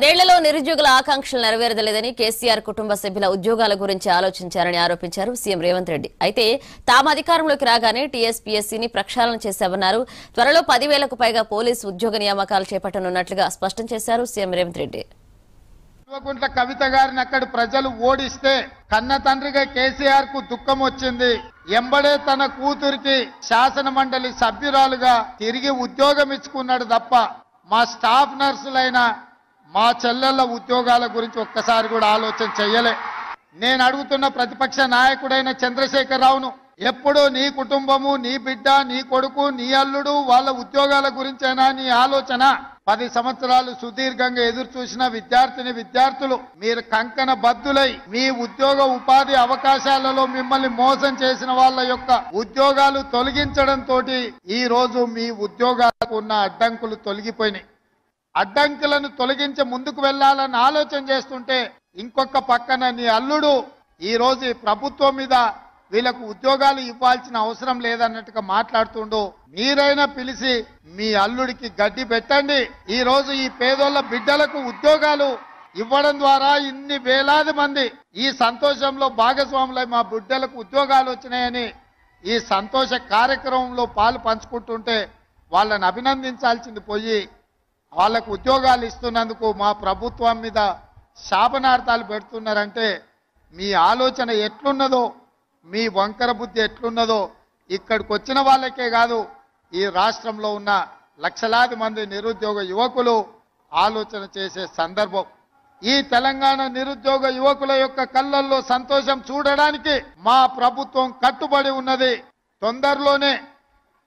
నేళ్లలో నిరుద్యోగుల ఆకాంక్షలు నెరవేరలేదని కేసీఆర్ కుటుంబ సభ్యుల ఉద్యోగాల గురించి ఆలోచించారని ఆరోపించారు సీఎం రేవంత్ రెడ్డి. అయితే తాము అధికారంలోకి రాగానే టీఎస్పీఎస్సీని ప్రక్షాళన చేశామన్నారు. త్వరలో 10,000కు పైగా పోలీసు ఉద్యోగ నియామకాలు చేపట్టనున్నట్లుగా స్పష్టం చేశారు సీఎం రేవంత్ రెడ్డి. కవిత గారిని అక్కడ ప్రజలు ఓడిస్తే కన్న తండ్రిగా కేసీఆర్ కు దుఃఖం వచ్చింది. ఎంబడే తన కూతురికి శాసన మండలి సభ్యురాలుగా తిరిగి ఉద్యోగం ఇచ్చుకున్నాడు తప్ప మా స్టాఫ్ నర్సులైన మా చెల్లెళ్ల ఉద్యోగాల గురించి ఒక్కసారి కూడా ఆలోచన చెయ్యలే. నేను అడుగుతున్న ప్రతిపక్ష నాయకుడైన చంద్రశేఖరరావును, ఎప్పుడు నీ కుటుంబము, నీ బిడ్డ, నీ కొడుకు, నీ అల్లుడు వాళ్ళ ఉద్యోగాల గురించైనా నీ ఆలోచన? 10 సంవత్సరాలు సుదీర్ఘంగా ఎదురు చూసిన విద్యార్థులు మీరు కంకణ బద్దులై మీ ఉద్యోగ ఉపాధి అవకాశాలలో మిమ్మల్ని మోసం చేసిన వాళ్ళ యొక్క ఉద్యోగాలు తొలగించడంతో ఈ రోజు మీ ఉద్యోగాలకు ఉన్న అడ్డంకులు తొలగిపోయినాయి. అడ్డంకులను తొలగించి ముందుకు వెళ్లాలని ఆలోచన చేస్తుంటే ఇంకొక పక్కన నీ అల్లుడు ఈ రోజు ప్రభుత్వం మీద వీళ్ళకు ఉద్యోగాలు ఇవ్వాల్సిన అవసరం లేదన్నట్టుగా మాట్లాడుతుండు. మీరైనా పిలిచి మీ అల్లుడికి గడ్డి పెట్టండి. ఈ రోజు ఈ పేదోళ్ళ బిడ్డలకు ఉద్యోగాలు ఇవ్వడం ద్వారా ఇన్ని వేలాది మంది ఈ సంతోషంలో భాగస్వాములై మా బిడ్డలకు ఉద్యోగాలు వచ్చినాయని ఈ సంతోష కార్యక్రమంలో పాలు పంచుకుంటుంటే వాళ్ళని అభినందించాల్సింది పోయి వాళ్ళకు ఉద్యోగాలు ఇస్తున్నందుకు మా ప్రభుత్వం మీద శాపనార్థాలు పెడుతున్నారంటే మీ ఆలోచన ఎట్లున్నదో, మీ వంకర బుద్ధి ఎట్లున్నదో ఇక్కడికి వచ్చిన వాళ్ళకే కాదు, ఈ రాష్ట్రంలో ఉన్న లక్షలాది మంది నిరుద్యోగ యువకులు ఆలోచన చేసే సందర్భం. ఈ తెలంగాణ నిరుద్యోగ యువకుల యొక్క కళ్ళల్లో సంతోషం చూడడానికి మా ప్రభుత్వం కట్టుబడి ఉన్నది. తొందరలోనే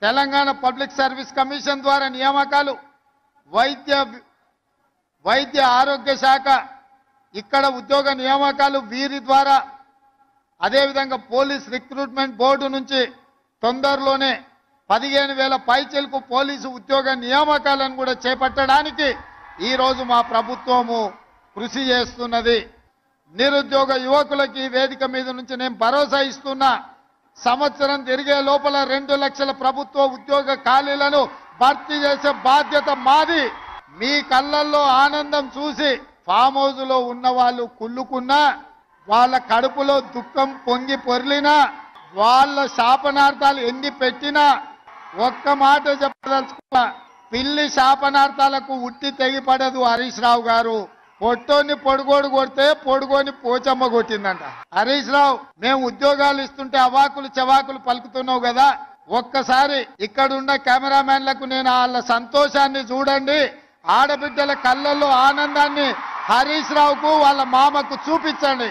తెలంగాణ పబ్లిక్ సర్వీస్ కమిషన్ ద్వారా నియామకాలు, వైద్య ఆరోగ్య శాఖ ఇక్కడ ఉద్యోగ నియామకాలు వీరి ద్వారా, అదేవిధంగా పోలీస్ రిక్రూట్మెంట్ బోర్డు నుంచి తొందరలోనే 15,000 పైచిలకు పోలీసు ఉద్యోగ నియామకాలను కూడా చేపట్టడానికి ఈరోజు మా ప్రభుత్వము కృషి చేస్తున్నది. నిరుద్యోగ యువకులకి వేదిక మీద నుంచి నేను భరోసా ఇస్తున్నా. సంవత్సరం తిరిగే లోపల 2 లక్షల ప్రభుత్వ ఉద్యోగ ఖాళీలను భర్తీ చేసే బాధ్యత మాది. మీ కళ్ళల్లో ఆనందం చూసి ఫామ్ హౌస్ లో ఉన్న వాళ్ళు కుళ్ళుకున్నా, వాళ్ళ కడుపులో దుఃఖం పొంగి పొర్లినా, వాళ్ళ శాపనార్థాలు ఎన్ని పెట్టినా ఒక్క మాట చెప్పదలుచుకున్నా, పిల్లి శాపనార్థాలకు ఉట్టి తెగిపడదు. హరీష్ రావు గారు పొట్టోని పొడుగోడు కొడితే పొడుగోని పోచమ్మ కొట్టిందంట. హరీష్ రావు, మేము ఉద్యోగాలు ఇస్తుంటే అవాకులు చవాకులు పలుకుతున్నావు కదా, ఒక్కసారి ఇక్కడున్న కెమెరామెన్లకు నేను వాళ్ళ సంతోషాన్ని చూడండి, ఆడబిడ్డల కళ్ళల్లో ఆనందాన్ని హరీష్ రావుకు వాళ్ళ మామకు చూపించండి.